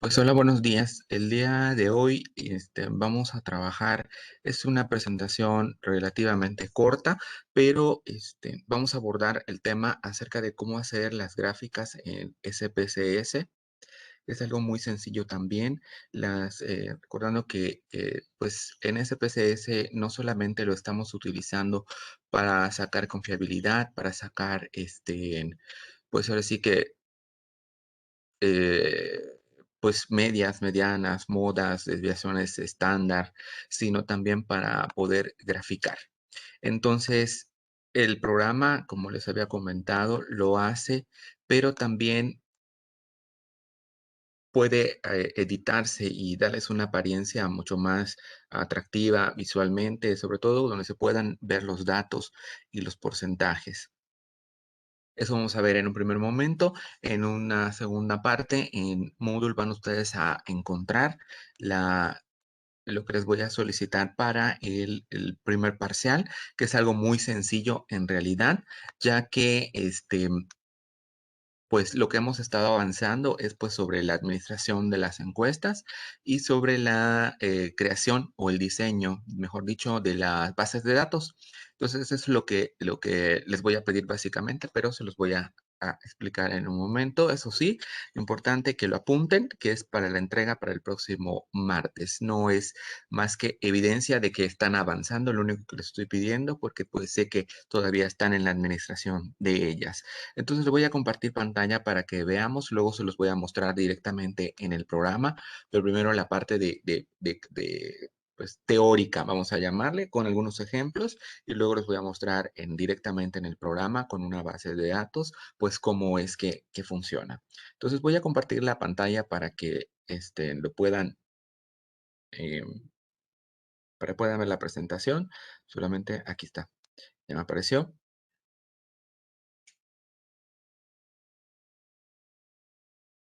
Pues hola, buenos días. El día de hoy, vamos a trabajar, es una presentación relativamente corta, pero vamos a abordar el tema acerca de cómo hacer las gráficas en SPSS. Es algo muy sencillo también, recordando que, pues en SPSS no solamente lo estamos utilizando para sacar confiabilidad, para sacar, pues ahora sí que eh, pues medias, medianas, modas, desviaciones estándar, sino también para poder graficar. Entonces, el programa, como les había comentado, lo hace, pero también puede editarse y darles una apariencia mucho más atractiva visualmente, sobre todo donde se puedan ver los datos y los porcentajes. Eso vamos a ver en un primer momento. En una segunda parte, en Moodle van ustedes a encontrar la, lo que les voy a solicitar para el primer parcial, que es algo muy sencillo en realidad, ya que pues lo que hemos estado avanzando es pues sobre la administración de las encuestas y sobre la creación o el diseño, mejor dicho, de las bases de datos. Entonces, eso es lo que les voy a pedir básicamente, pero se los voy a explicar en un momento. Eso sí, importante que lo apunten, que es para la entrega para el próximo martes. No es más que evidencia de que están avanzando, lo único que les estoy pidiendo, porque pues sé que todavía están en la administración de ellas. Entonces, le voy a compartir pantalla para que veamos, luego se los voy a mostrar directamente en el programa, pero primero la parte pues, teórica, vamos a llamarle, con algunos ejemplos, y luego les voy a mostrar directamente en el programa con una base de datos, pues cómo es que funciona. Entonces, voy a compartir la pantalla para que lo puedan, eh, para que puedan ver la presentación. Solamente aquí está, ya me apareció.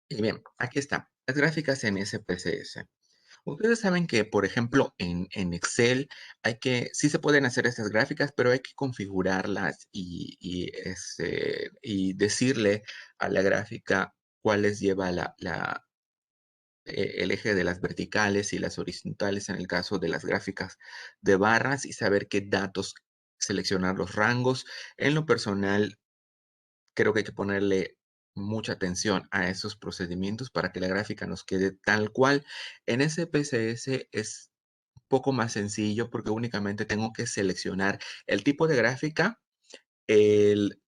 Y bien, aquí está, las gráficas en SPSS. Ustedes saben que, por ejemplo, en Excel sí se pueden hacer estas gráficas, pero hay que configurarlas y decirle a la gráfica cuáles lleva el eje de las verticales y las horizontales en el caso de las gráficas de barras y saber qué datos seleccionar los rangos. En lo personal, creo que hay que ponerle mucha atención a esos procedimientos para que la gráfica nos quede tal cual. En SPSS es un poco más sencillo porque únicamente tengo que seleccionar el tipo de gráfica, el,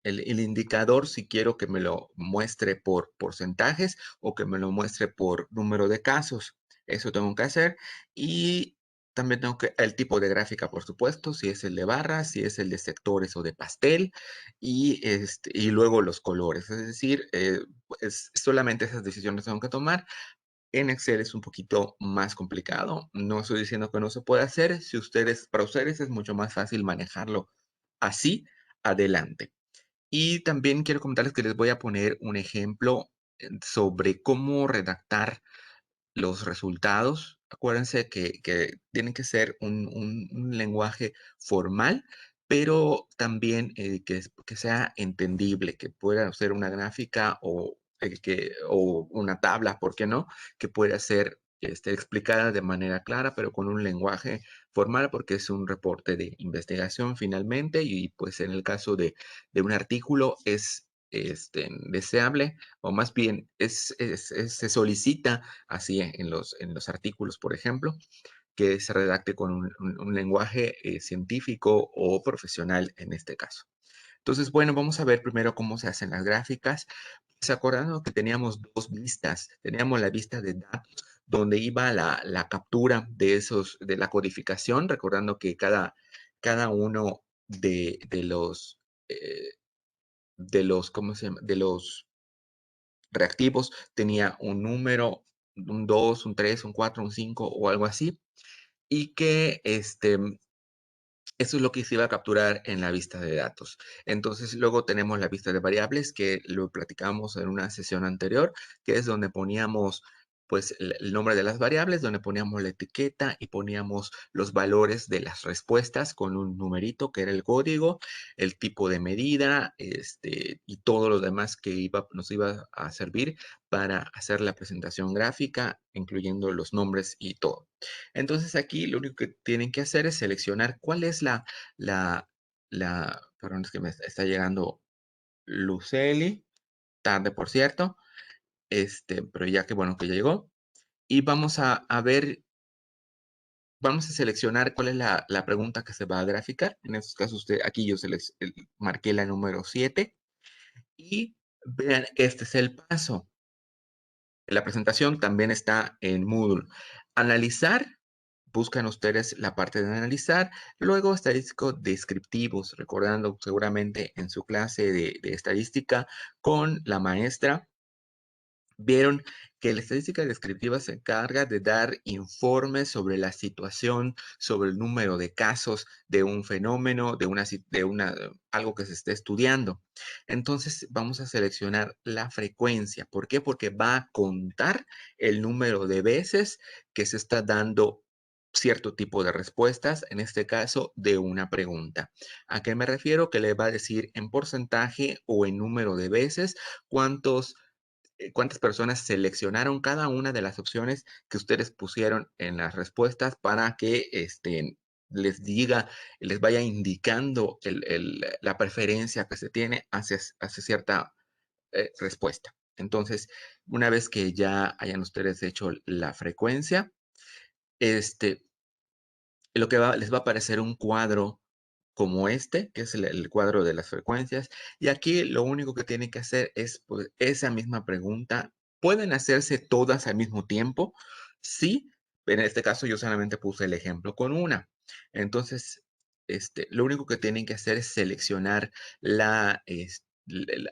el indicador, si quiero que me lo muestre por porcentajes o que me lo muestre por número de casos. Eso tengo que hacer. Y también tengo que, el tipo de gráfica, por supuesto, si es el de barras, si es el de sectores o de pastel, y luego los colores. Es decir, pues solamente esas decisiones tengo que tomar. En Excel es un poquito más complicado. No estoy diciendo que no se pueda hacer. Si ustedes, para ustedes es mucho más fácil manejarlo así, adelante. Y también quiero comentarles que les voy a poner un ejemplo sobre cómo redactar los resultados. Acuérdense que tienen que ser un lenguaje formal, pero también que sea entendible, que pueda ser una gráfica o una tabla, ¿por qué no? Que pueda ser explicada de manera clara, pero con un lenguaje formal, porque es un reporte de investigación finalmente, y pues en el caso de un artículo es deseable, o más bien se solicita así en los artículos, por ejemplo, que se redacte con un lenguaje científico o profesional en este caso. Entonces, bueno, vamos a ver primero cómo se hacen las gráficas. ¿Se acuerdan que teníamos dos vistas? Teníamos la vista de datos, donde iba la captura de la codificación, recordando que cada uno eh, ¿cómo se llama? De los reactivos tenía un número, un 2, un 3, un 4, un 5 o algo así, y que eso es lo que se iba a capturar en la vista de datos. Entonces, luego tenemos la vista de variables, que lo platicamos en una sesión anterior, que es donde poníamos pues el nombre de las variables, donde poníamos la etiqueta y poníamos los valores de las respuestas con un numerito que era el código, el tipo de medida, y todo lo demás que nos iba a servir para hacer la presentación gráfica, incluyendo los nombres y todo. Entonces aquí lo único que tienen que hacer es seleccionar cuál es la, perdón, es que me está llegando Luceli, tarde por cierto, pero ya que bueno que ya llegó. Y vamos a ver, vamos a seleccionar cuál es la pregunta que se va a graficar. En estos casos, aquí yo marqué la número 7 y vean, este es el paso. La presentación también está en Moodle. Analizar, buscan ustedes la parte de analizar, luego estadístico descriptivos, recordando seguramente en su clase de estadística con la maestra vieron que la estadística descriptiva se encarga de dar informes sobre la situación, sobre el número de casos de un fenómeno, algo que se esté estudiando. Entonces, vamos a seleccionar la frecuencia. ¿Por qué? Porque va a contar el número de veces que se está dando cierto tipo de respuestas, en este caso, de una pregunta. ¿A qué me refiero? Que le va a decir en porcentaje o en número de veces cuántas personas seleccionaron cada una de las opciones que ustedes pusieron en las respuestas para que les diga, les vaya indicando la preferencia que se tiene hacia cierta respuesta. Entonces, una vez que ya hayan ustedes hecho la frecuencia, este, les va a aparecer un cuadro como este, que es el cuadro de las frecuencias. Y aquí lo único que tienen que hacer es pues, esa misma pregunta. ¿Pueden hacerse todas al mismo tiempo? Sí, pero en este caso yo solamente puse el ejemplo con una. Entonces, lo único que tienen que hacer es seleccionar la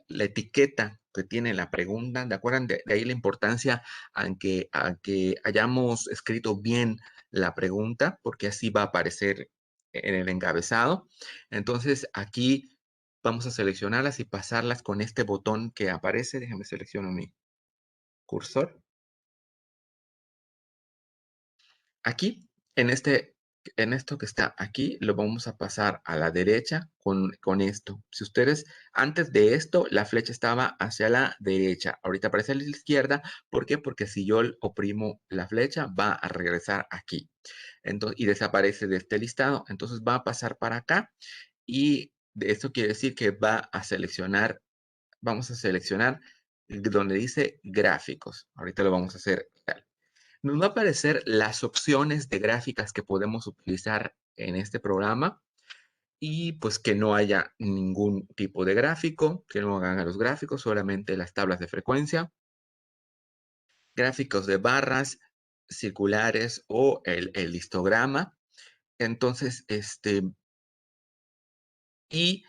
etiqueta que tiene la pregunta. ¿De acuerdo? De ahí la importancia a que hayamos escrito bien la pregunta, porque así va a aparecer en el encabezado. Entonces, aquí vamos a seleccionarlas y pasarlas con este botón que aparece. Déjame seleccionar mi cursor. Aquí, en esto que está aquí, lo vamos a pasar a la derecha con esto. Si ustedes, antes de esto, la flecha estaba hacia la derecha. Ahorita aparece a la izquierda. ¿Por qué? Porque si yo oprimo la flecha, va a regresar aquí. Entonces, y desaparece de este listado. Entonces va a pasar para acá y esto quiere decir que vamos a seleccionar donde dice gráficos. Ahorita lo vamos a hacer tal. Nos va a aparecer las opciones de gráficas que podemos utilizar en este programa y pues que no haya ningún tipo de gráfico, que no hagan a los gráficos, solamente las tablas de frecuencia, gráficos de barras circulares o el histograma. Entonces, y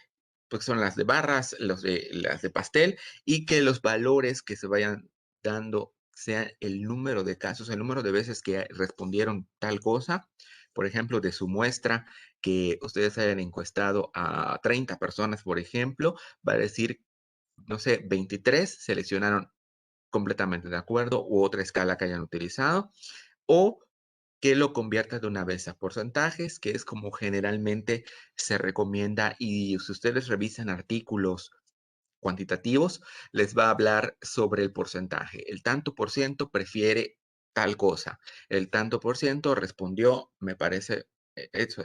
pues son las de barras, las de pastel, y que los valores que se vayan dando sean el número de casos, el número de veces que respondieron tal cosa. Por ejemplo, de su muestra que ustedes hayan encuestado a 30 personas, por ejemplo, va a decir, no sé, 23 seleccionaron completamente de acuerdo u otra escala que hayan utilizado, o que lo convierta de una vez a porcentajes, que es como generalmente se recomienda. Y si ustedes revisan artículos cuantitativos, les va a hablar sobre el porcentaje. El tanto por ciento prefiere tal cosa. El tanto por ciento respondió, me parece, esto,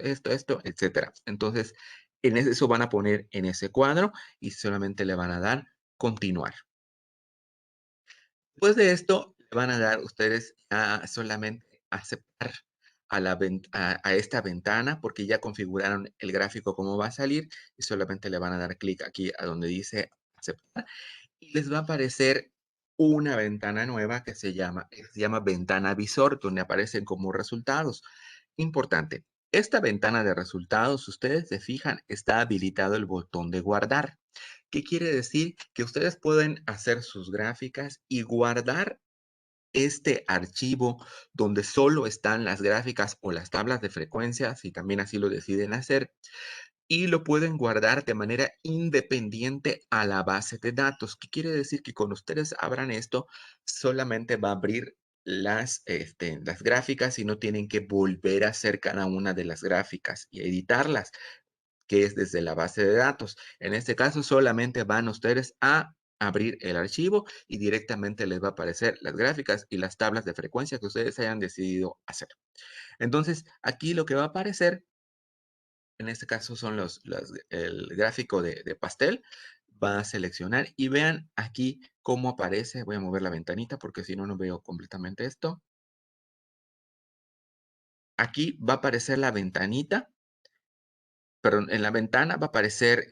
etcétera. Entonces, eso van a poner en ese cuadro y solamente le van a dar continuar. Después de esto, le van a dar ustedes a solamente aceptar a esta ventana, porque ya configuraron el gráfico cómo va a salir, y solamente le van a dar clic aquí a donde dice aceptar, y les va a aparecer una ventana nueva que se llama ventana visor, donde aparecen como resultados. Importante, esta ventana de resultados, si ustedes se fijan, está habilitado el botón de guardar. ¿Qué quiere decir? Que ustedes pueden hacer sus gráficas y guardar este archivo donde solo están las gráficas o las tablas de frecuencia, si también así lo deciden hacer, y lo pueden guardar de manera independiente a la base de datos. ¿Qué quiere decir? Que cuando ustedes abran esto, solamente va a abrir las gráficas y no tienen que volver a hacer cada una de las gráficas y editarlas, que es desde la base de datos. En este caso, solamente van ustedes a abrir el archivo y directamente les va a aparecer las gráficas y las tablas de frecuencia que ustedes hayan decidido hacer. Entonces, aquí lo que va a aparecer, en este caso son el gráfico de pastel, va a seleccionar y vean aquí cómo aparece. Voy a mover la ventanita porque si no, no veo completamente esto. Aquí va a aparecer la ventanita. Perdón, en la ventana va a aparecer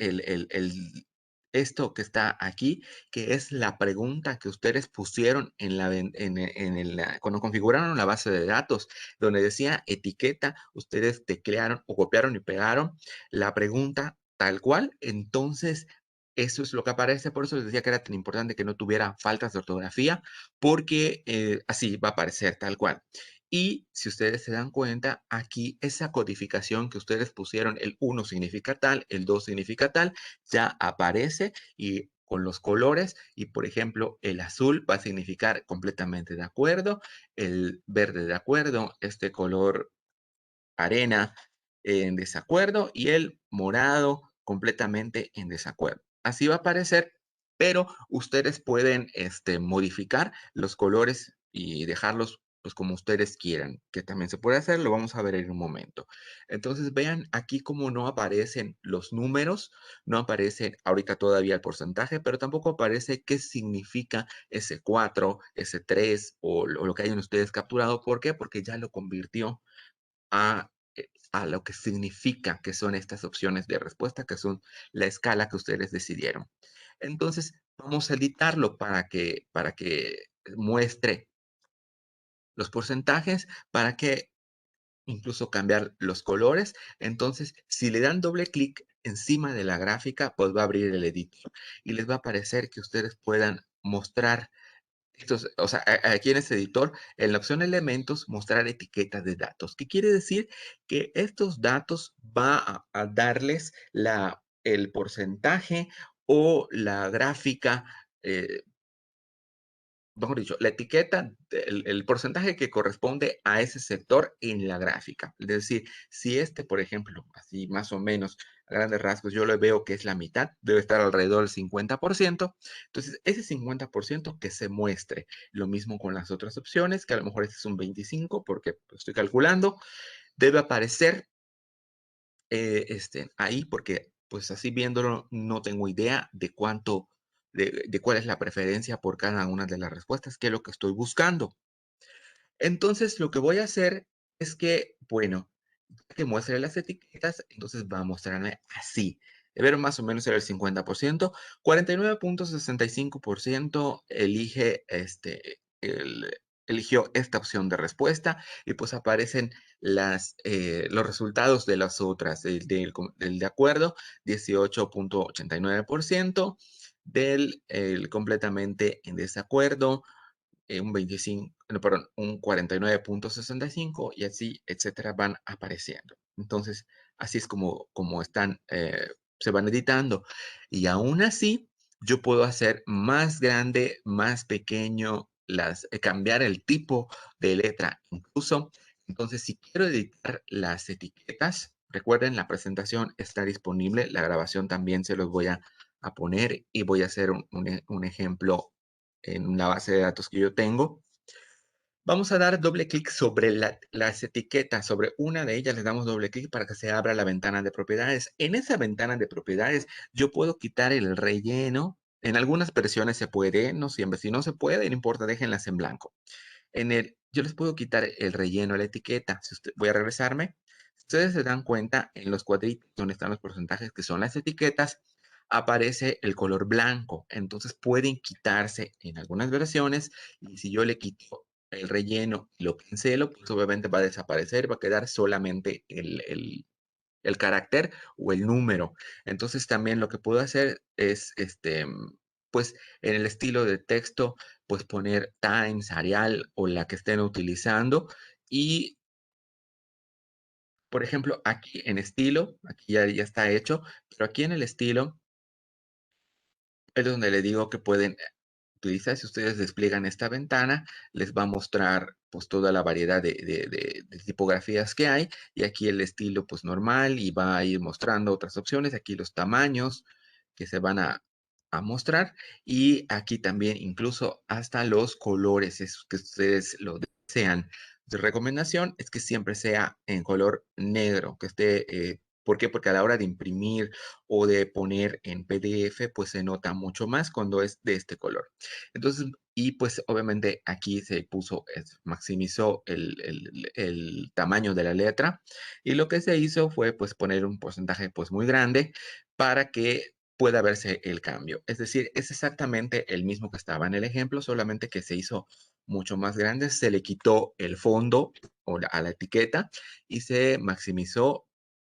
esto que está aquí, que es la pregunta que ustedes pusieron en la ven en el la cuando configuraron la base de datos, donde decía etiqueta, ustedes teclearon o copiaron y pegaron la pregunta tal cual. Entonces, eso es lo que aparece. Por eso les decía que era tan importante que no tuviera faltas de ortografía, porque, así va a aparecer tal cual. Y si ustedes se dan cuenta, aquí esa codificación que ustedes pusieron, el uno significa tal, el 2 significa tal, ya aparece y con los colores y, por ejemplo, el azul va a significar completamente de acuerdo, el verde de acuerdo, este color arena en desacuerdo y el morado completamente en desacuerdo. Así va a aparecer, pero ustedes pueden modificar los colores y dejarlos pues como ustedes quieran, que también se puede hacer, lo vamos a ver en un momento. Entonces vean aquí cómo no aparecen los números, no aparece ahorita todavía el porcentaje, pero tampoco aparece qué significa ese 4, ese 3 o lo que hayan ustedes capturado. ¿Por qué? Porque ya lo convirtió a lo que significa que son estas opciones de respuesta, que son la escala que ustedes decidieron. Entonces, vamos a editarlo para que muestre los porcentajes, para que incluso cambiar los colores. Entonces, si le dan doble clic encima de la gráfica, pues va a abrir el editor y les va a aparecer que ustedes puedan mostrar estos, o sea, aquí en este editor, en la opción elementos, mostrar etiquetas de datos. ¿Qué quiere decir? Que estos datos va a darles el porcentaje o la gráfica, eh, mejor dicho, la etiqueta, el porcentaje que corresponde a ese sector en la gráfica. Es decir, si por ejemplo, así más o menos, a grandes rasgos, yo lo veo que es la mitad, debe estar alrededor del 50%. Entonces, ese 50% que se muestre. Lo mismo con las otras opciones, que a lo mejor este es un 25, porque pues, estoy calculando, debe aparecer ahí, porque pues así viéndolo no tengo idea de cuánto, de cuál es la preferencia por cada una de las respuestas, que es lo que estoy buscando. Entonces, lo que voy a hacer es que, bueno, que muestre las etiquetas, entonces va a mostrarme así. Debe más o menos ser el 50%. 49.65% eligió esta opción de respuesta y pues aparecen los resultados de las otras. Del de acuerdo, 18.89%. El completamente en desacuerdo, un 25, no, perdón, un 49.65 y así, etcétera, van apareciendo. Entonces, así es como están, se van editando. Y aún así, yo puedo hacer más grande, más pequeño, cambiar el tipo de letra incluso. Entonces, si quiero editar las etiquetas, recuerden, la presentación está disponible, la grabación también se los voy a poner y voy a hacer un ejemplo en una base de datos que yo tengo. Vamos a dar doble clic sobre las etiquetas, sobre una de ellas le damos doble clic para que se abra la ventana de propiedades. En esa ventana de propiedades yo puedo quitar el relleno. En algunas versiones se puede, no siempre. Si no se puede, no importa, déjenlas en blanco. Yo les puedo quitar el relleno a la etiqueta. Voy a regresarme. Si ustedes se dan cuenta, en los cuadritos donde están los porcentajes, que son las etiquetas, aparece el color blanco. Entonces pueden quitarse en algunas versiones y si yo le quito el relleno y lo cancelo, pues obviamente va a desaparecer, va a quedar solamente el carácter o el número. Entonces también lo que puedo hacer es, pues en el estilo de texto, pues poner Times, Arial o la que estén utilizando. Y, por ejemplo, aquí en estilo, aquí ya está hecho, pero aquí en el estilo es donde le digo que pueden utilizar. Si ustedes despliegan esta ventana, les va a mostrar pues toda la variedad de tipografías que hay y aquí el estilo pues normal y va a ir mostrando otras opciones. Aquí los tamaños que se van a mostrar y aquí también incluso hasta los colores es que ustedes lo desean. De recomendación es que siempre sea en color negro, que esté, ¿por qué? Porque a la hora de imprimir o de poner en PDF, pues se nota mucho más cuando es de este color. Entonces, y pues obviamente aquí se puso, maximizó el tamaño de la letra y lo que se hizo fue pues poner un porcentaje pues muy grande para que pueda verse el cambio. Es decir, es exactamente el mismo que estaba en el ejemplo, solamente que se hizo mucho más grande, se le quitó el fondo o a la etiqueta y se maximizó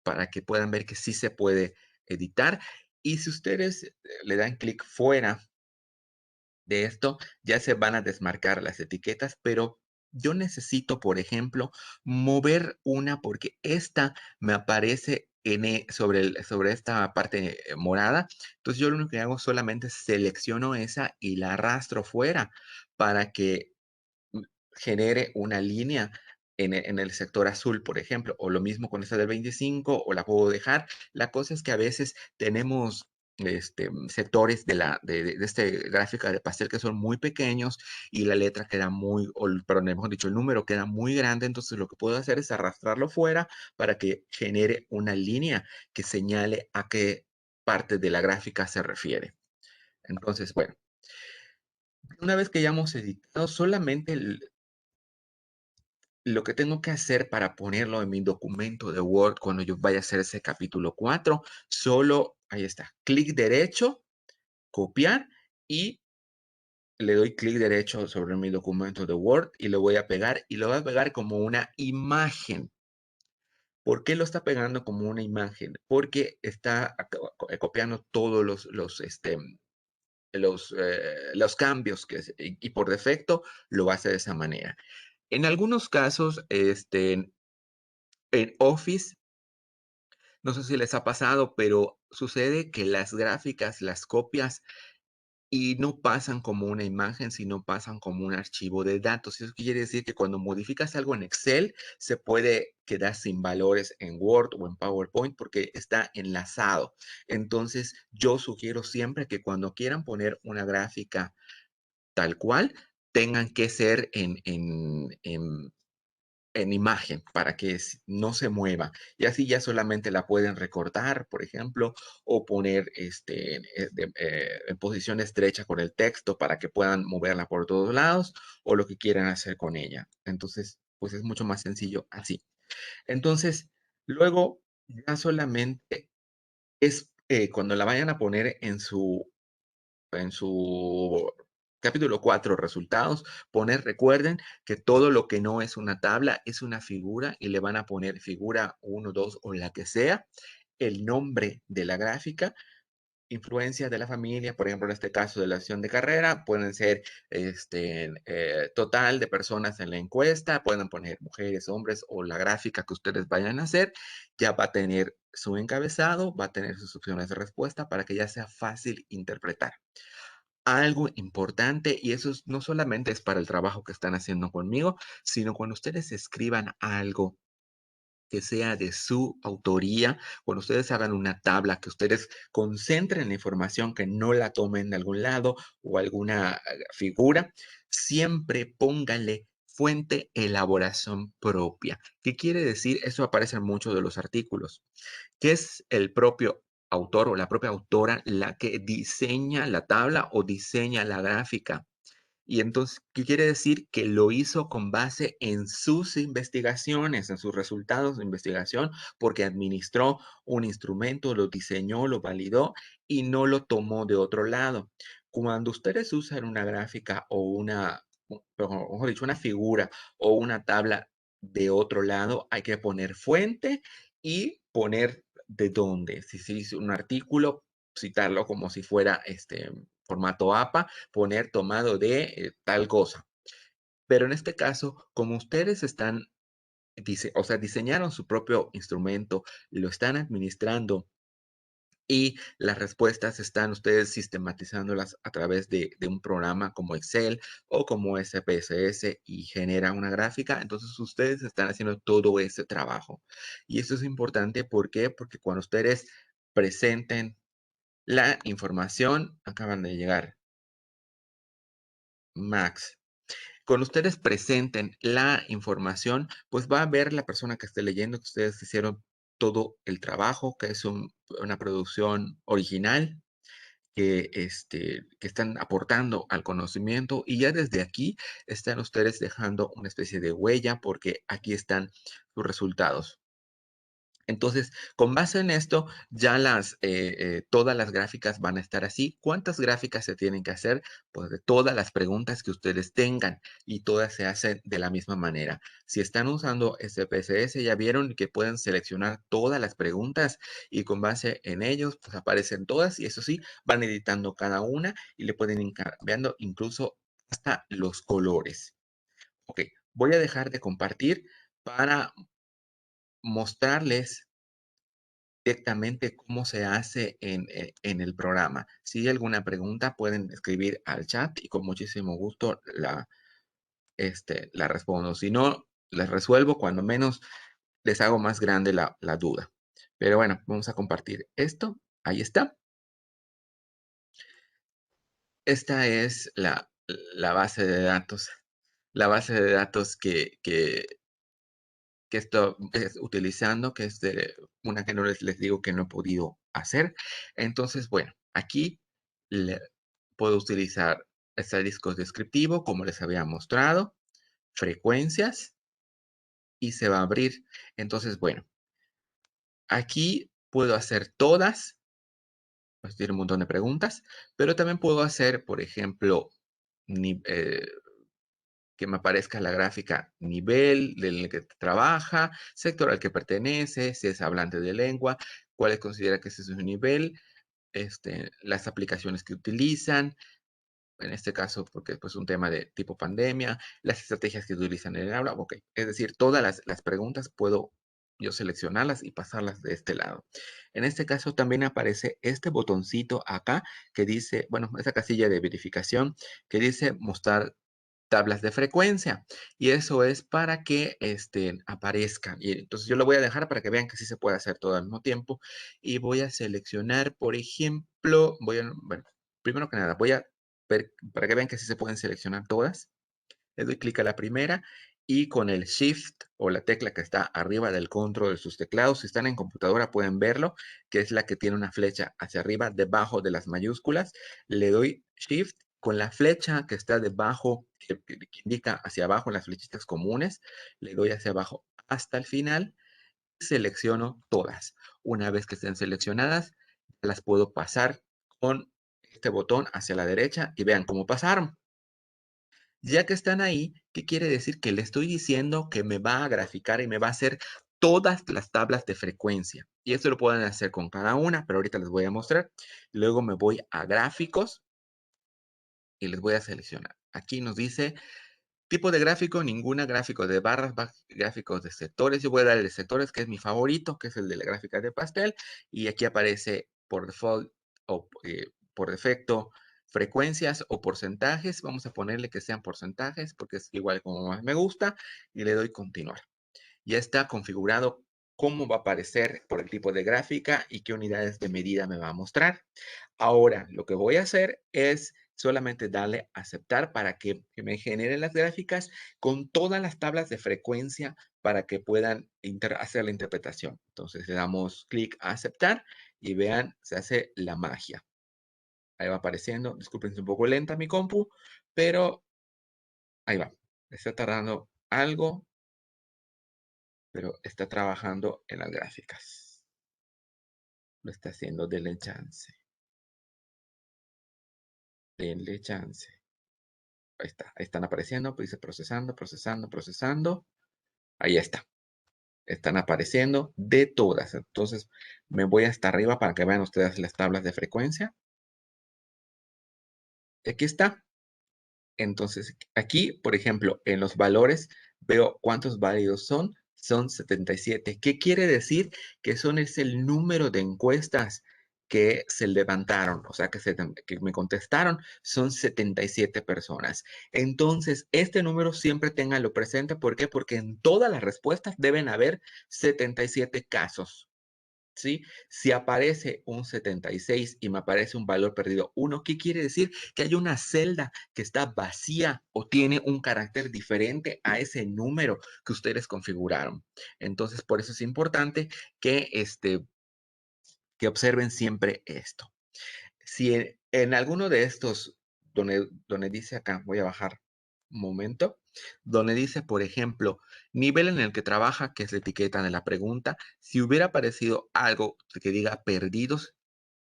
para que puedan ver que sí se puede editar. Y si ustedes le dan clic fuera de esto, ya se van a desmarcar las etiquetas, pero yo necesito, por ejemplo, mover una porque esta me aparece sobre esta parte morada. Entonces yo lo único que hago solamente selecciono esa y la arrastro fuera para que mm, genere una línea en el sector azul, por ejemplo, o lo mismo con esta del 25, o la puedo dejar. La cosa es que a veces tenemos sectores de esta gráfica de pastel que son muy pequeños y la letra queda muy, perdón, mejor dicho, el número queda muy grande, entonces lo que puedo hacer es arrastrarlo fuera para que genere una línea que señale a qué parte de la gráfica se refiere. Entonces, bueno, una vez que ya hemos editado, solamente lo que tengo que hacer para ponerlo en mi documento de Word cuando yo vaya a hacer ese capítulo 4, solo, ahí está, clic derecho, copiar y le doy clic derecho sobre mi documento de Word y lo voy a pegar y lo voy a pegar como una imagen. ¿Por qué lo está pegando como una imagen? Porque está copiando todos los cambios y por defecto lo hace de esa manera. En algunos casos, en Office, no sé si les ha pasado, pero sucede que las gráficas las copias y no pasan como una imagen, sino pasan como un archivo de datos. Eso quiere decir que cuando modificas algo en Excel, se puede quedar sin valores en Word o en PowerPoint porque está enlazado. Entonces, yo sugiero siempre que cuando quieran poner una gráfica tal cual, tengan que ser en imagen para que no se mueva y así ya solamente la pueden recortar, por ejemplo, o poner en posición estrecha con el texto para que puedan moverla por todos lados o lo que quieran hacer con ella. Entonces, pues es mucho más sencillo así. Entonces, luego ya solamente es cuando la vayan a poner en su capítulo 4 resultados, recuerden que todo lo que no es una tabla es una figura y le van a poner figura uno 2 o la que sea, el nombre de la gráfica, influencias de la familia, por ejemplo, en este caso de la acción de carrera, pueden ser total de personas en la encuesta, pueden poner mujeres, hombres o la gráfica que ustedes vayan a hacer, ya va a tener su encabezado, va a tener sus opciones de respuesta para que ya sea fácil interpretar. Algo importante, y eso no solamente es para el trabajo que están haciendo conmigo, sino cuando ustedes escriban algo que sea de su autoría, cuando ustedes hagan una tabla, que ustedes concentren la información, que no la tomen de algún lado o alguna figura, siempre pónganle fuente elaboración propia. ¿Qué quiere decir? Eso aparece en muchos de los artículos, que es el propio autor o la propia autora la que diseña la tabla o diseña la gráfica. Y entonces, ¿qué quiere decir? Que lo hizo con base en sus investigaciones, en sus resultados de investigación, porque administró un instrumento, lo diseñó, lo validó y no lo tomó de otro lado. Cuando ustedes usan una gráfica o mejor dicho, una figura o una tabla de otro lado, hay que poner fuente y poner de dónde. Si se hizo un artículo, citarlo como si fuera formato APA, poner tomado de tal cosa. Pero en este caso, como ustedes están, o sea, diseñaron su propio instrumento, lo están administrando y las respuestas están ustedes sistematizándolas a través de un programa como Excel o como SPSS y genera una gráfica. Entonces ustedes están haciendo todo ese trabajo. Y esto es importante, ¿por qué? Porque cuando ustedes presenten la información, acaban de llegar, Max. Cuando ustedes presenten la información, pues va a ver la persona que esté leyendo que ustedes hicieron todo el trabajo, que es una producción original, que están aportando al conocimiento y ya desde aquí están ustedes dejando una especie de huella porque aquí están sus resultados. Entonces, con base en esto, ya todas las gráficas van a estar así. ¿Cuántas gráficas se tienen que hacer? Pues de todas las preguntas que ustedes tengan y todas se hacen de la misma manera. Si están usando SPSS, ya vieron que pueden seleccionar todas las preguntas y con base en ellos, pues aparecen todas y eso sí, van editando cada una y le pueden ir cambiando incluso hasta los colores. Ok, voy a dejar de compartir para mostrarles directamente cómo se hace en el programa. Si hay alguna pregunta, pueden escribir al chat y con muchísimo gusto la respondo. Si no, les resuelvo, cuando menos les hago más grande la duda. Pero bueno, vamos a compartir esto. Ahí está. Esta es la base de datos. La base de datos que estoy utilizando, que es de una que no les digo que no he podido hacer. Entonces, bueno, aquí puedo utilizar estadísticos descriptivo, como les había mostrado, frecuencias, y se va a abrir. Entonces, bueno, aquí puedo hacer todas, pues tiene un montón de preguntas, pero también puedo hacer, por ejemplo, ni- eh, que me aparezca la gráfica nivel del que trabaja, sector al que pertenece, si es hablante de lengua, cuál considera que ese es su nivel, las aplicaciones que utilizan, en este caso, porque es pues, un tema de tipo pandemia, las estrategias que utilizan en el aula, ok. Es decir, todas las preguntas puedo yo seleccionarlas y pasarlas de este lado. En este caso también aparece este botoncito acá que dice, bueno, esa casilla de verificación que dice mostrar tablas de frecuencia y eso es para que aparezcan. Y entonces yo lo voy a dejar para que vean que sí se puede hacer todo al mismo tiempo y voy a seleccionar, por ejemplo, bueno, primero que nada, voy a ver para que vean que sí se pueden seleccionar todas. Le doy clic a la primera y con el Shift o la tecla que está arriba del control de sus teclados, si están en computadora pueden verlo, que es la que tiene una flecha hacia arriba debajo de las mayúsculas. Le doy Shift con la flecha que está debajo, que indica hacia abajo las flechitas comunes, le doy hacia abajo hasta el final. Selecciono todas. Una vez que estén seleccionadas, las puedo pasar con este botón hacia la derecha y vean cómo pasaron. Ya que están ahí, ¿qué quiere decir? Que le estoy diciendo que me va a graficar y me va a hacer todas las tablas de frecuencia. Y esto lo pueden hacer con cada una, pero ahorita les voy a mostrar. Luego me voy a gráficos y les voy a seleccionar. Aquí nos dice tipo de gráfico, ninguna, gráfico de barras, gráficos de sectores. Yo voy a dar el de sectores, que es mi favorito, que es el de la gráfica de pastel. Y aquí aparece por default o por defecto frecuencias o porcentajes. Vamos a ponerle que sean porcentajes porque es igual como más me gusta. Y le doy continuar. Ya está configurado cómo va a aparecer por el tipo de gráfica y qué unidades de medida me va a mostrar. Ahora, lo que voy a hacer es solamente darle a aceptar para que me genere las gráficas con todas las tablas de frecuencia para que puedan hacer la interpretación. Entonces le damos clic a aceptar y vean, se hace la magia. Ahí va apareciendo. Disculpen, es un poco lenta mi compu, pero ahí va. Está tardando algo, pero está trabajando en las gráficas. Lo está haciendo, denle chance. Denle chance. Ahí está, ahí están apareciendo, pues dice procesando, procesando, procesando. Ahí está. Están apareciendo de todas. Entonces me voy hasta arriba para que vean ustedes las tablas de frecuencia. Aquí está. Entonces aquí, por ejemplo, en los valores veo cuántos válidos son. Son 77. ¿Qué quiere decir? Que es el número de encuestas que se levantaron, o sea, que me contestaron, son 77 personas. Entonces, este número siempre ténganlo presente. ¿Por qué? Porque en todas las respuestas deben haber 77 casos. ¿Sí? Si aparece un 76 y me aparece un valor perdido 1, ¿qué quiere decir? Que hay una celda que está vacía o tiene un carácter diferente a ese número que ustedes configuraron. Entonces, por eso es importante que, que observen siempre esto. Si en alguno de estos, donde dice acá, voy a bajar un momento, donde dice, por ejemplo, nivel en el que trabaja, que es la etiqueta de la pregunta, si hubiera aparecido algo que diga perdidos,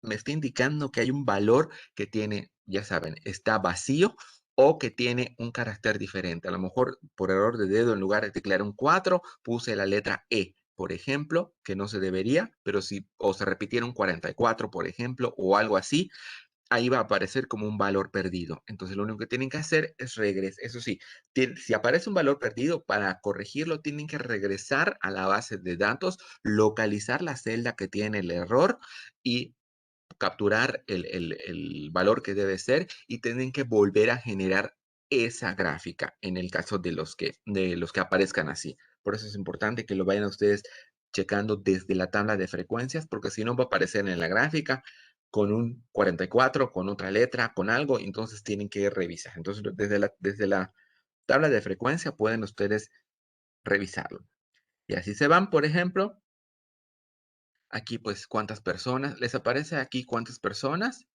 me está indicando que hay un valor que tiene, ya saben, está vacío o que tiene un carácter diferente. A lo mejor por error de dedo, en lugar de teclear un 4, puse la letra E, por ejemplo, que no se debería, pero si, o se repitieron 44, por ejemplo, o algo así, ahí va a aparecer como un valor perdido. Entonces, lo único que tienen que hacer es regresar. Eso sí, si aparece un valor perdido, para corregirlo, tienen que regresar a la base de datos, localizar la celda que tiene el error y capturar el valor que debe ser, y tienen que volver a generar esa gráfica en el caso de los que aparezcan así. Por eso es importante que lo vayan ustedes checando desde la tabla de frecuencias, porque si no va a aparecer en la gráfica con un 44, con otra letra, con algo, entonces tienen que revisar. Entonces, desde la tabla de frecuencia pueden ustedes revisarlo. Y así se van, por ejemplo, aquí pues cuántas personas, les aparece aquí cuántas personas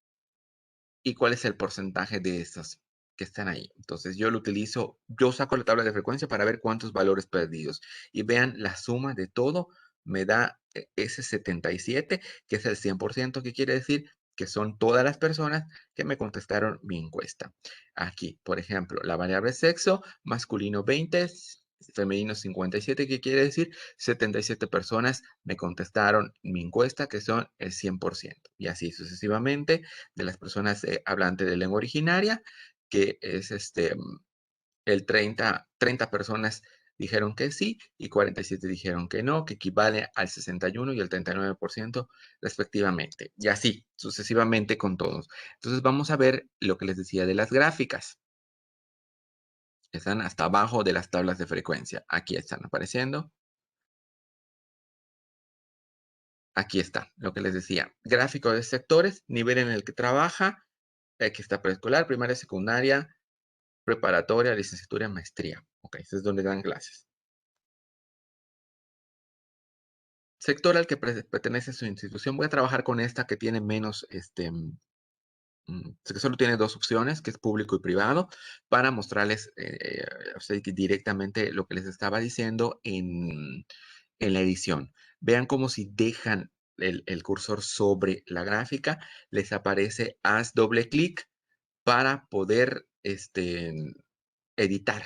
y cuál es el porcentaje de esas que están ahí. Entonces yo lo utilizo, yo saco la tabla de frecuencia para ver cuántos valores perdidos y vean la suma de todo me da ese 77, que es el 100%, que quiere decir que son todas las personas que me contestaron mi encuesta. Aquí, por ejemplo, la variable sexo, masculino 20, femenino 57, que quiere decir 77 personas me contestaron mi encuesta, que son el 100%. Y así sucesivamente de las personas hablantes de lengua originaria, que es el 30 personas dijeron que sí y 47 dijeron que no, que equivale al 61 y el 39% respectivamente. Y así sucesivamente con todos. Entonces vamos a ver lo que les decía de las gráficas. Están hasta abajo de las tablas de frecuencia. Aquí están apareciendo. Aquí está lo que les decía. Gráfico de sectores, nivel en el que trabaja. Aquí está preescolar, primaria, secundaria, preparatoria, licenciatura, maestría. Ok, ese es donde dan clases. Sector al que pertenece su institución. Voy a trabajar con esta que tiene menos, que solo tiene dos opciones, que es público y privado, para mostrarles o sea, que directamente lo que les estaba diciendo en la edición. Vean cómo si dejan el cursor sobre la gráfica, les aparece haz doble clic para poder editar.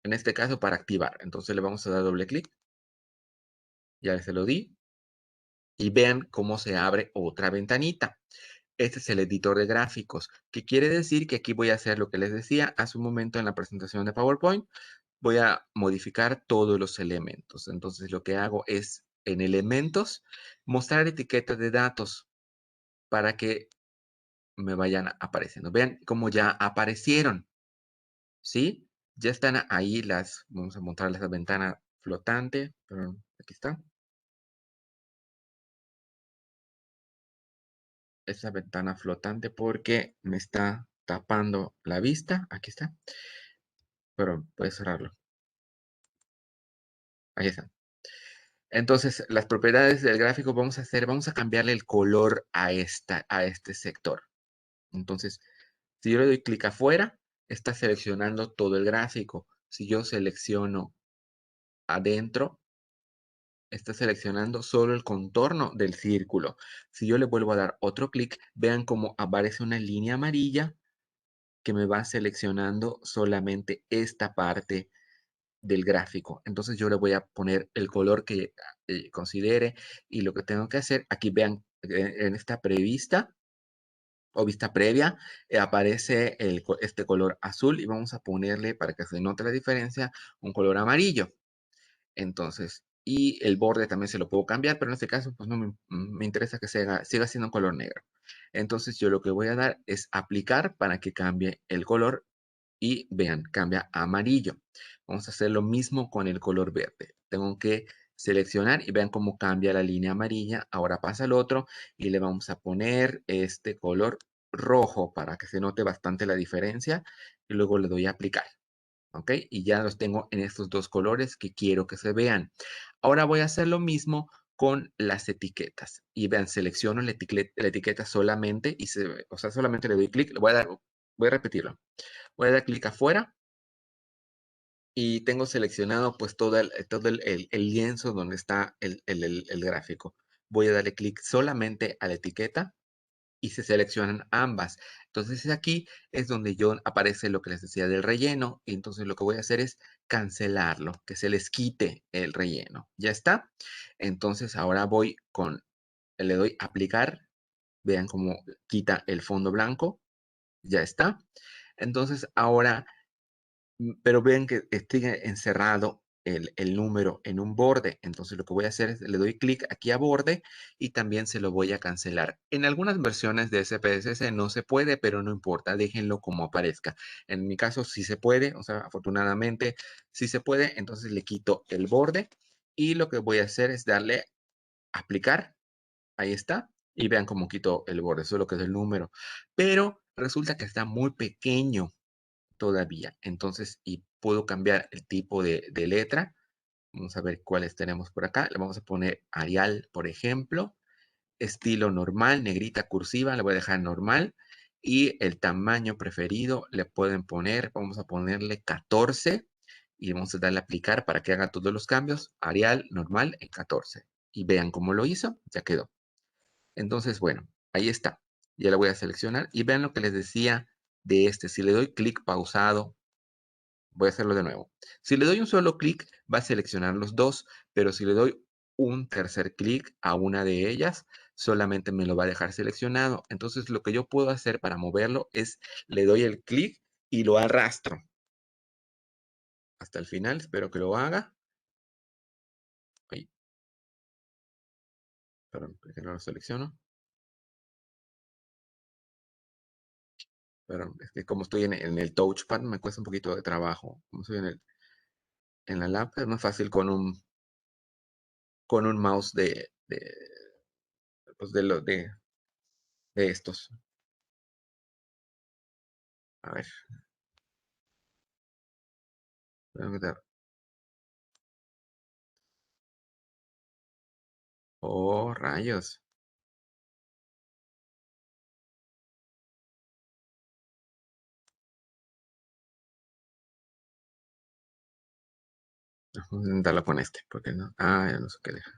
En este caso, para activar. Entonces le vamos a dar doble clic. Ya se lo di. Y vean cómo se abre otra ventanita. Este es el editor de gráficos, que quiere decir que aquí voy a hacer lo que les decía hace un momento en la presentación de PowerPoint. Voy a modificar todos los elementos. Entonces lo que hago es en elementos mostrar etiquetas de datos para que me vayan apareciendo. Vean cómo ya aparecieron. ¿Sí? Ya están ahí vamos a mostrarles la ventana flotante. Perdón, aquí está. Esa ventana flotante porque me está tapando la vista. Aquí está. Pero puedes cerrarlo. Ahí está. Entonces, las propiedades del gráfico vamos a cambiarle el color a este sector. Entonces, si yo le doy clic afuera, está seleccionando todo el gráfico. Si yo selecciono adentro, está seleccionando solo el contorno del círculo. Si yo le vuelvo a dar otro clic, vean cómo aparece una línea amarilla que me va seleccionando solamente esta parte del gráfico. Entonces yo le voy a poner el color que considere, y lo que tengo que hacer, aquí vean en esta prevista o vista previa, aparece este color azul, y vamos a ponerle, para que se note la diferencia, un color amarillo. Entonces y el borde también se lo puedo cambiar, pero en este caso pues no me interesa que siga siendo color negro. Entonces yo lo que voy a dar es aplicar para que cambie el color y vean, cambia a amarillo. Vamos a hacer lo mismo con el color verde. Tengo que seleccionar y vean cómo cambia la línea amarilla. Ahora pasa el otro y le vamos a poner este color rojo para que se note bastante la diferencia y luego le doy a aplicar. ¿Ok? Y ya los tengo en estos dos colores que quiero que se vean. Ahora voy a hacer lo mismo con las etiquetas. Y vean, selecciono la etiqueta solamente y o sea, solamente le doy clic. Voy a repetirlo. Voy a dar clic afuera y tengo seleccionado pues todo el lienzo donde está el gráfico. Voy a darle clic solamente a la etiqueta y se seleccionan ambas. Entonces aquí es donde yo aparece lo que les decía del relleno. Y entonces lo que voy a hacer es cancelarlo, que se les quite el relleno. ¿Ya está? Entonces ahora le doy aplicar. Vean cómo quita el fondo blanco. Ya está. Entonces ahora pero ven que sigue encerrado el número en un borde. Entonces lo que voy a hacer es le doy clic aquí a borde y también se lo voy a cancelar. En algunas versiones de SPSS no se puede, pero no importa, déjenlo como aparezca. En mi caso sí se puede, o sea, afortunadamente sí se puede. Entonces le quito el borde y lo que voy a hacer es darle aplicar. Ahí está. Y vean cómo quito el borde, solo que es el número. Pero resulta que está muy pequeño todavía. Entonces, y puedo cambiar el tipo de letra. Vamos a ver cuáles tenemos por acá. Le vamos a poner Arial, por ejemplo. Estilo normal, negrita cursiva, le voy a dejar normal. Y el tamaño preferido le pueden poner, vamos a ponerle 14. Y vamos a darle a aplicar para que haga todos los cambios. Arial, normal, en 14. Y vean cómo lo hizo, ya quedó. Entonces, bueno, ahí está. Ya la voy a seleccionar. Y vean lo que les decía de este. Si le doy clic pausado, voy a hacerlo de nuevo. Si le doy un solo clic, va a seleccionar los dos, pero si le doy un tercer clic a una de ellas, solamente me lo va a dejar seleccionado. Entonces, lo que yo puedo hacer para moverlo es, le doy el clic y lo arrastro hasta el final. Espero que lo haga. Ay, perdón, que no lo selecciono. Pero es que como estoy en el touchpad, me cuesta un poquito de trabajo. Como estoy en la laptop, es más fácil con un mouse pues de estos. A ver. Tengo que dar- Oh, rayos. Vamos a intentarlo con este, porque no. Ah, ya no sé qué deja.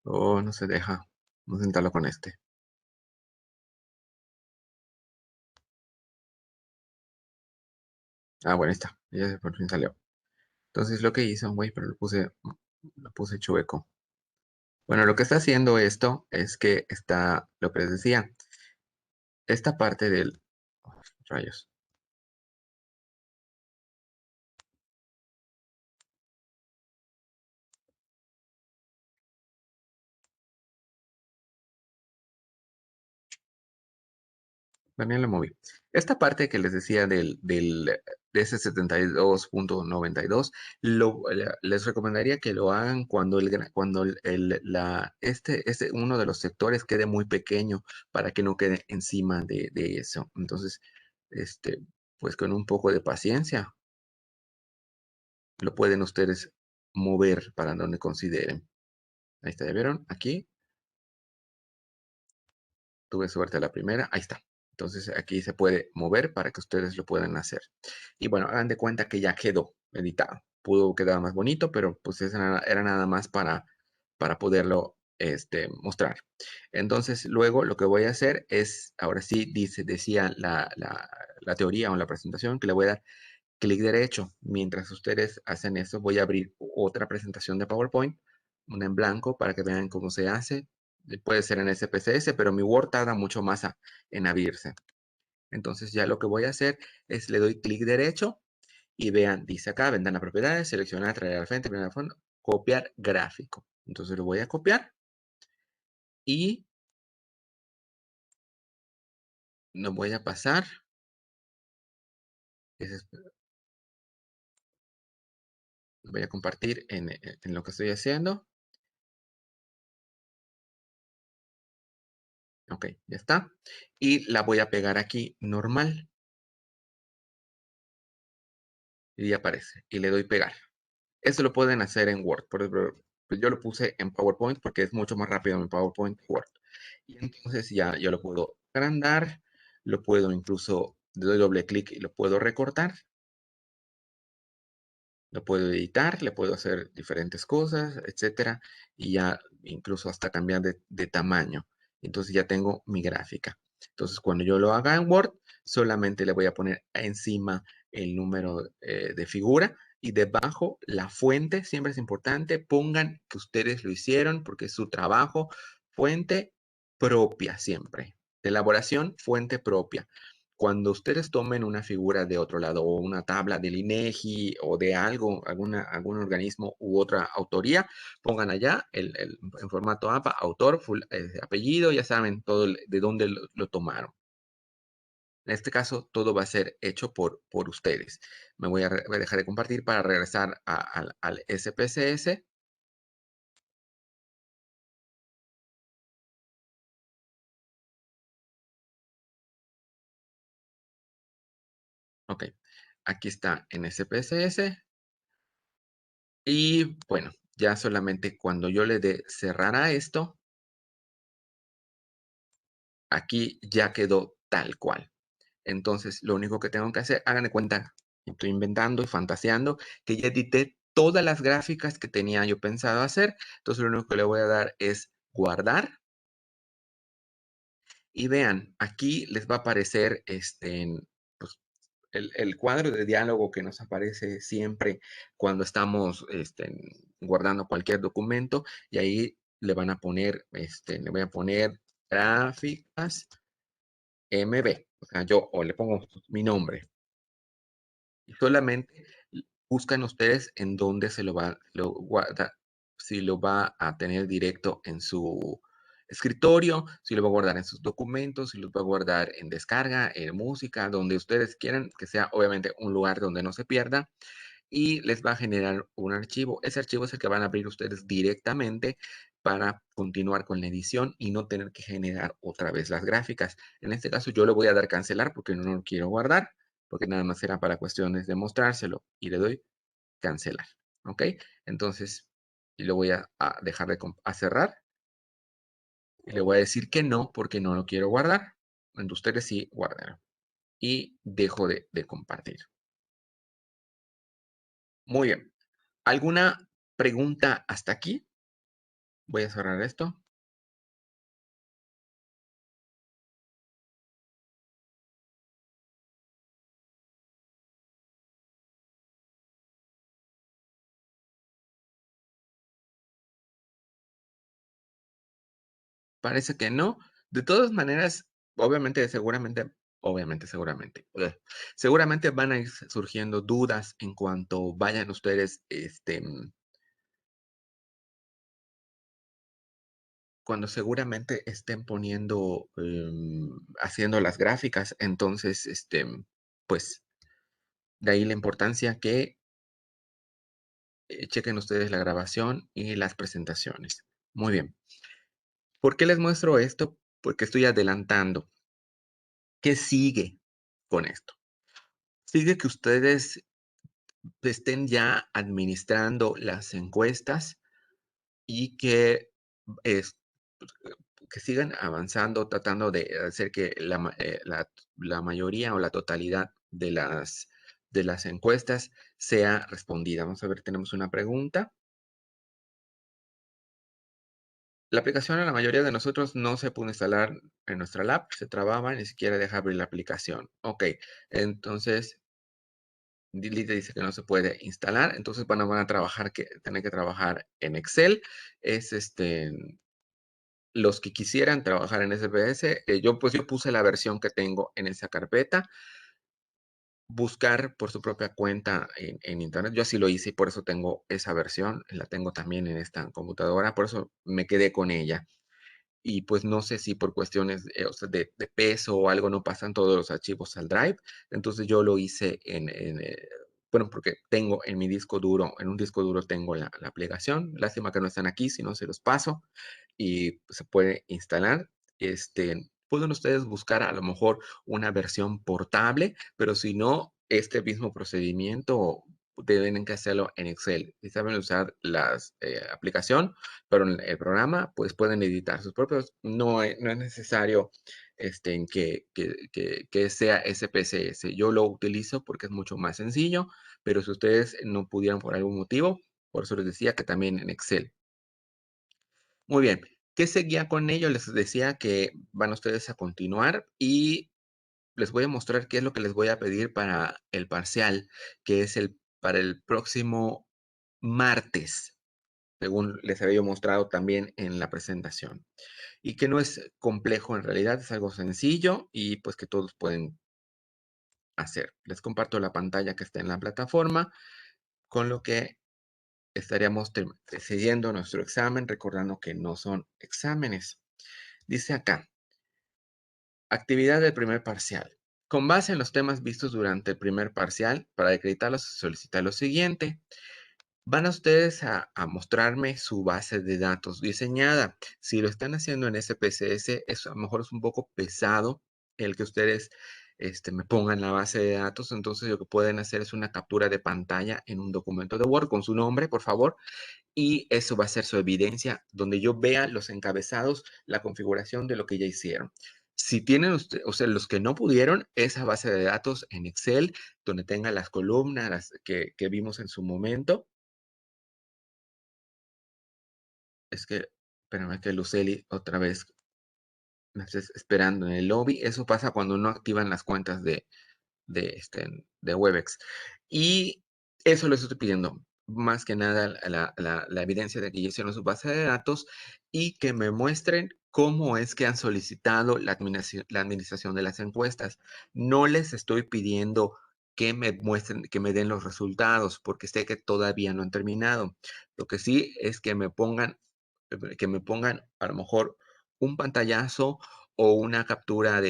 Oh, no se deja. Vamos a intentarlo con este. Ah, bueno, ahí está. Ya por fin salió. Entonces lo que hizo, güey, pero lo puse chueco. Bueno, lo que está haciendo esto es que está, lo que les decía, esta parte del. Oh, rayos. También lo moví. Esta parte que les decía de ese 72.92, les recomendaría que lo hagan cuando uno de los sectores quede muy pequeño para que no quede encima de eso. Entonces, este, pues con un poco de paciencia, lo pueden ustedes mover para donde consideren. Ahí está, ¿ya vieron? Aquí tuve suerte la primera, ahí está. Entonces aquí se puede mover para que ustedes lo puedan hacer. Y bueno, hagan de cuenta que ya quedó editado. Pudo quedar más bonito, pero pues eso era nada más para poderlo mostrar. Entonces luego lo que voy a hacer es, ahora sí decía la teoría o la presentación, que le voy a dar clic derecho. Mientras ustedes hacen eso, voy a abrir otra presentación de PowerPoint, una en blanco para que vean cómo se hace. Puede ser en SPSS, pero mi Word tarda mucho más en abrirse. Entonces ya lo que voy a hacer es le doy clic derecho y vean, dice acá, ventana propiedades, seleccionar, traer al frente, primera fondo, copiar gráfico. Entonces lo voy a copiar y lo voy a pasar. Ese es- Voy a compartir en lo que estoy haciendo. Ok, ya está. Y la voy a pegar aquí normal y ya aparece. Y le doy pegar. Eso lo pueden hacer en Word. Por ejemplo, pues yo lo puse en PowerPoint porque es mucho más rápido en PowerPoint que Word. Y entonces ya yo lo puedo agrandar, lo puedo incluso, le doy doble clic y lo puedo recortar. Lo puedo editar, le puedo hacer diferentes cosas, etcétera, y ya incluso hasta cambiar de tamaño. Entonces ya tengo mi gráfica. Entonces cuando yo lo haga en Word, solamente le voy a poner encima el número de figura y debajo la fuente. Siempre es importante, pongan que ustedes lo hicieron porque es su trabajo. Fuente propia siempre. De elaboración, fuente propia. Cuando ustedes tomen una figura de otro lado o una tabla del INEGI o de algo, algún organismo u otra autoría, pongan allá en formato APA, autor, apellido, ya saben todo de dónde lo tomaron. En este caso, todo va a ser hecho por ustedes. Voy a dejar de compartir para regresar al SPSS. Ok, aquí está en SPSS. Y bueno, ya solamente cuando yo le dé cerrar a esto, aquí ya quedó tal cual. Entonces, lo único que tengo que hacer, hagan de cuenta, estoy inventando y fantaseando, que ya edité todas las gráficas que tenía yo pensado hacer. Entonces, lo único que le voy a dar es guardar. Y vean, aquí les va a aparecer pues, el cuadro de diálogo que nos aparece siempre cuando estamos guardando cualquier documento. Y ahí le van a poner, le voy a poner gráficas MB. O sea, yo o le pongo mi nombre. Y solamente buscan ustedes en dónde se lo guarda, si lo va a tener directo en su escritorio, si lo va a guardar en sus documentos, si lo va a guardar en descarga, en música, donde ustedes quieran, que sea obviamente un lugar donde no se pierda y les va a generar un archivo. Ese archivo es el que van a abrir ustedes directamente para continuar con la edición y no tener que generar otra vez las gráficas. En este caso yo le voy a dar cancelar porque no lo quiero guardar, porque nada más era para cuestiones de mostrárselo y le doy cancelar. ¿Ok? Entonces, y lo voy a dejar a cerrar y le voy a decir que no porque no lo quiero guardar. Entonces ustedes sí guardan y dejo de compartir. Muy bien. ¿Alguna pregunta hasta aquí? Voy a cerrar esto. Parece que no. De todas maneras, seguramente van a ir surgiendo dudas en cuanto vayan ustedes, cuando seguramente estén poniendo, haciendo las gráficas. Entonces, pues, de ahí la importancia que chequen ustedes la grabación y las presentaciones. Muy bien. ¿Por qué les muestro esto? Porque estoy adelantando. ¿Qué sigue con esto? Sigue que ustedes estén ya administrando las encuestas y es- que sigan avanzando, tratando de hacer que la mayoría o la totalidad de las encuestas sea respondida. Vamos a ver, tenemos una pregunta. La aplicación a la mayoría de nosotros no se pudo instalar en nuestra lab, se trababa, ni siquiera deja abrir la aplicación. Ok, entonces Lili dice que no se puede instalar, entonces van a tener que trabajar en Excel. Es los que quisieran trabajar en SPS, yo puse la versión que tengo en esa carpeta, buscar por su propia cuenta en Internet. Yo así lo hice y por eso tengo esa versión, la tengo también en esta computadora, por eso me quedé con ella. Y pues no sé si por cuestiones o sea, de peso o algo no pasan todos los archivos al Drive. Entonces yo lo hice bueno, porque tengo en mi disco duro, en un disco duro tengo la aplicación. Lástima que no están aquí, si no se los paso y pues, se puede instalar. Pueden ustedes buscar a lo mejor una versión portable, pero si no, este mismo procedimiento deben que hacerlo en Excel. Si saben usar las aplicación, pero en el programa, pues pueden editar sus propios. No es necesario que sea SPSS. Yo lo utilizo porque es mucho más sencillo, pero si ustedes no pudieran por algún motivo, por eso les decía que también en Excel. Muy bien. ¿Qué seguía con ello? Les decía que van ustedes a continuar y les voy a mostrar qué es lo que les voy a pedir para el parcial, que es para el próximo martes, según les había mostrado también en la presentación. Y que no es complejo en realidad, es algo sencillo y pues que todos pueden hacer. Les comparto la pantalla que está en la plataforma, con lo que estaríamos siguiendo nuestro examen, recordando que no son exámenes. Dice acá, actividad del primer parcial. Con base en los temas vistos durante el primer parcial, para acreditarlos se solicita lo siguiente. Van a ustedes a mostrarme su base de datos diseñada. Si lo están haciendo en SPSS, eso a lo mejor es un poco pesado el que ustedes me pongan la base de datos. Entonces, lo que pueden hacer es una captura de pantalla en un documento de Word con su nombre, por favor, y eso va a ser su evidencia donde yo vea los encabezados, la configuración de lo que ya hicieron. Si tienen usted, o sea, los que no pudieron, esa base de datos en Excel, donde tenga las columnas que vimos en su momento. Es que, espérame que Luceli otra vez me estés esperando en el lobby. Eso pasa cuando no activan las cuentas de Webex. Y eso les estoy pidiendo, más que nada la evidencia de que ya hicieron su base de datos y que me muestren cómo es que han solicitado la administración de las encuestas. No les estoy pidiendo que me muestren, que me den los resultados, porque sé que todavía no han terminado. Lo que sí es que me pongan a lo mejor un pantallazo o una captura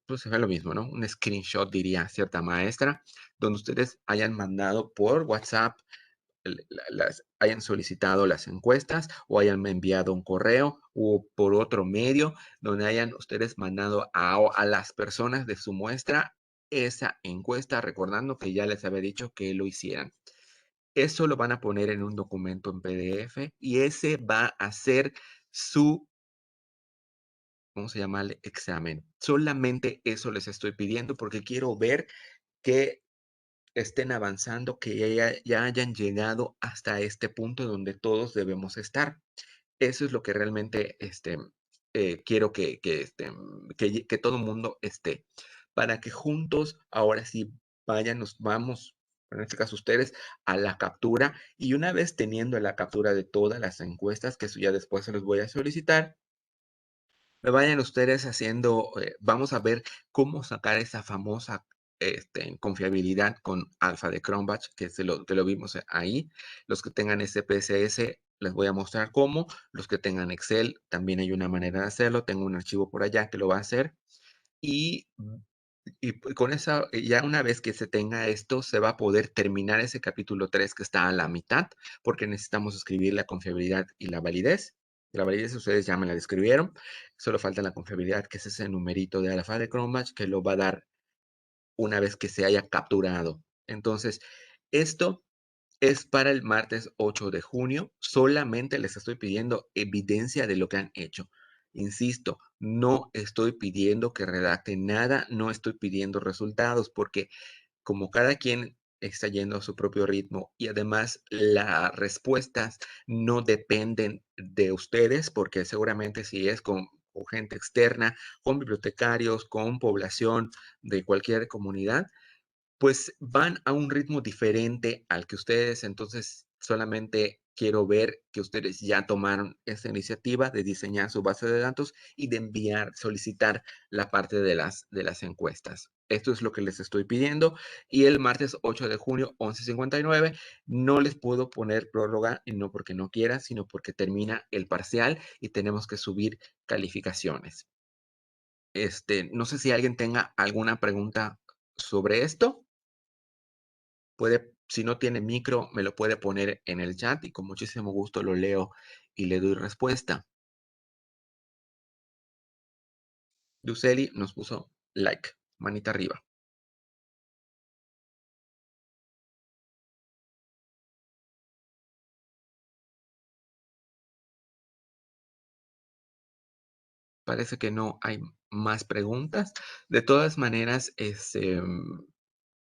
pues es lo mismo, ¿no? Un screenshot, diría cierta maestra, donde ustedes hayan mandado por WhatsApp, hayan solicitado las encuestas o hayan enviado un correo o por otro medio donde hayan ustedes mandado a las personas de su muestra esa encuesta, recordando que ya les había dicho que lo hicieran. Eso lo van a poner en un documento en PDF y ese va a ser su, ¿cómo se llama? El examen. Solamente eso les estoy pidiendo porque quiero ver que estén avanzando, que ya hayan llegado hasta este punto donde todos debemos estar. Eso es lo que realmente quiero que todo el mundo esté, para que juntos, ahora sí, nos vamos, en este caso ustedes, a la captura y una vez teniendo la captura de todas las encuestas, que eso ya después se los voy a solicitar, me vayan ustedes haciendo, vamos a ver cómo sacar esa famosa confiabilidad con alfa de Cronbach, que lo vimos ahí. Los que tengan SPSS, les voy a mostrar cómo. Los que tengan Excel, también hay una manera de hacerlo. Tengo un archivo por allá que lo va a hacer. Y, con esa, ya una vez que se tenga esto, se va a poder terminar ese capítulo 3 que está a la mitad, porque necesitamos escribir la confiabilidad y la validez. La validez ustedes ya me la describieron, solo falta la confiabilidad, que es ese numerito de alfa de Cronbach, que lo va a dar una vez que se haya capturado. Entonces, esto es para el martes 8 de junio. Solamente les estoy pidiendo evidencia de lo que han hecho. Insisto, no estoy pidiendo que redacten nada, no estoy pidiendo resultados, porque como cada quien está yendo a su propio ritmo y además las respuestas no dependen de ustedes, porque seguramente si es con gente externa, con bibliotecarios, con población de cualquier comunidad, pues van a un ritmo diferente al que ustedes, entonces Solamente quiero ver que ustedes ya tomaron esa iniciativa de diseñar su base de datos y de enviar, solicitar la parte de las encuestas. Esto es lo que les estoy pidiendo. Y el martes 8 de junio, 11:59, no les puedo poner prórroga, y no porque no quiera, sino porque termina el parcial y tenemos que subir calificaciones. No sé si alguien tenga alguna pregunta sobre esto. Puede, si no tiene micro, me lo puede poner en el chat y con muchísimo gusto lo leo y le doy respuesta. Luceli nos puso like, manita arriba. Parece que no hay más preguntas. De todas maneras,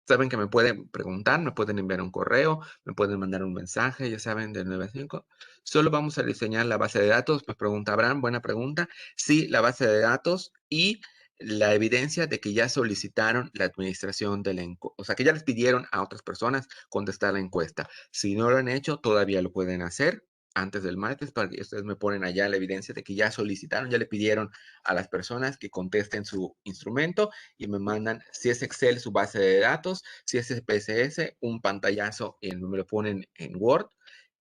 saben que me pueden preguntar, me pueden enviar un correo, me pueden mandar un mensaje, ya saben, de 9 a 5. Solo vamos a diseñar la base de datos. Me pregunta Abraham, buena pregunta. Sí, la base de datos y la evidencia de que ya solicitaron la administración de la encuesta, o sea, que ya les pidieron a otras personas contestar la encuesta. Si no lo han hecho, todavía lo pueden hacer antes del martes para que ustedes me ponen allá la evidencia de que ya solicitaron, ya le pidieron a las personas que contesten su instrumento y me mandan, si es Excel, su base de datos, si es SPSS, un pantallazo y me lo ponen en Word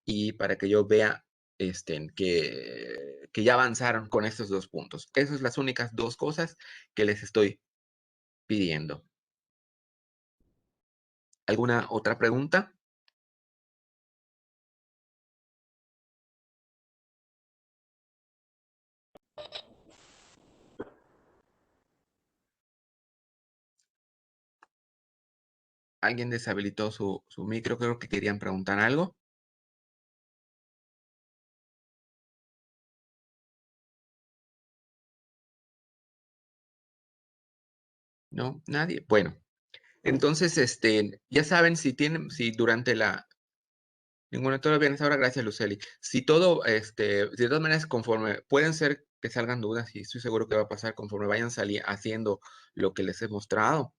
y para que yo vea que ya avanzaron con estos 2 puntos. Esas son las únicas 2 cosas que les estoy pidiendo. ¿Alguna otra pregunta? ¿Alguien deshabilitó su micro? Creo que querían preguntar algo. ¿No? ¿Nadie? Bueno, entonces, ya saben, si durante la ninguno, todo bien hasta ahora, gracias, Luceli. Si todo, de todas maneras, conforme pueden ser que salgan dudas, y estoy seguro que va a pasar conforme vayan haciendo lo que les he mostrado,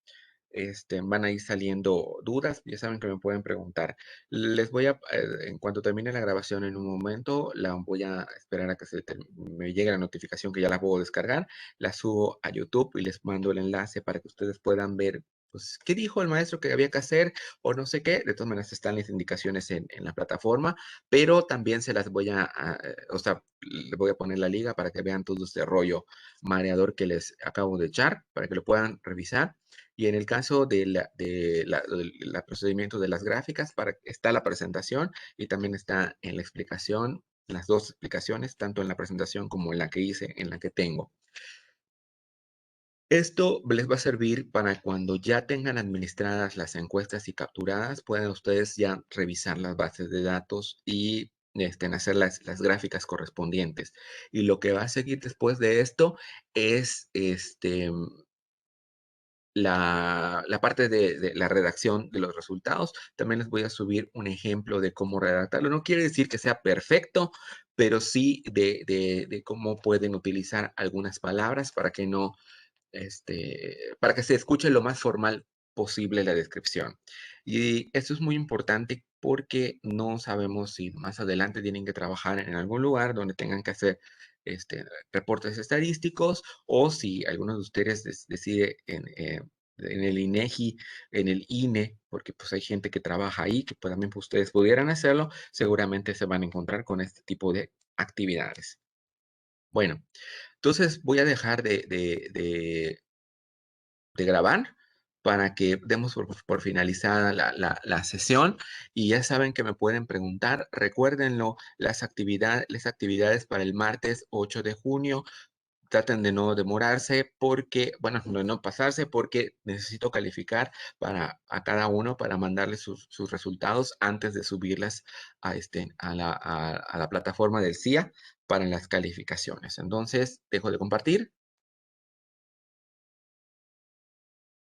van a ir saliendo dudas, ya saben que me pueden preguntar. Les voy a, en cuanto termine la grabación en un momento, la voy a esperar a que me llegue la notificación que ya la puedo descargar, la subo a YouTube y les mando el enlace para que ustedes puedan ver, pues, qué dijo el maestro que había que hacer o no sé qué. De todas maneras están las indicaciones en la plataforma, pero también se las voy o sea, les voy a poner la liga para que vean todo este rollo mareador que les acabo de echar, para que lo puedan revisar. Y en el caso del procedimiento de las gráficas, está la presentación y también está en la explicación, las 2 explicaciones, tanto en la presentación como en la que hice, en la que tengo. Esto les va a servir para cuando ya tengan administradas las encuestas y capturadas, puedan ustedes ya revisar las bases de datos y hacer las gráficas correspondientes. Y lo que va a seguir después de esto es la parte de la redacción de los resultados. También les voy a subir un ejemplo de cómo redactarlo. No quiere decir que sea perfecto, pero sí de cómo pueden utilizar algunas palabras para que no, para que se escuche lo más formal posible la descripción. Y esto es muy importante porque no sabemos si más adelante tienen que trabajar en algún lugar donde tengan que hacer reportes estadísticos o si alguno de ustedes decide en el INEGI, en el INE, porque pues hay gente que trabaja ahí, que pues, también pues, ustedes pudieran hacerlo, seguramente se van a encontrar con este tipo de actividades. Bueno, entonces voy a dejar de grabar para que demos por finalizada la sesión y ya saben que me pueden preguntar. Recuérdenlo, las actividades para el martes 8 de junio. Traten de no demorarse porque, bueno, de no pasarse porque necesito calificar a cada uno para mandarles sus resultados antes de subirlas a la plataforma del CIA para las calificaciones. Entonces, dejo de compartir.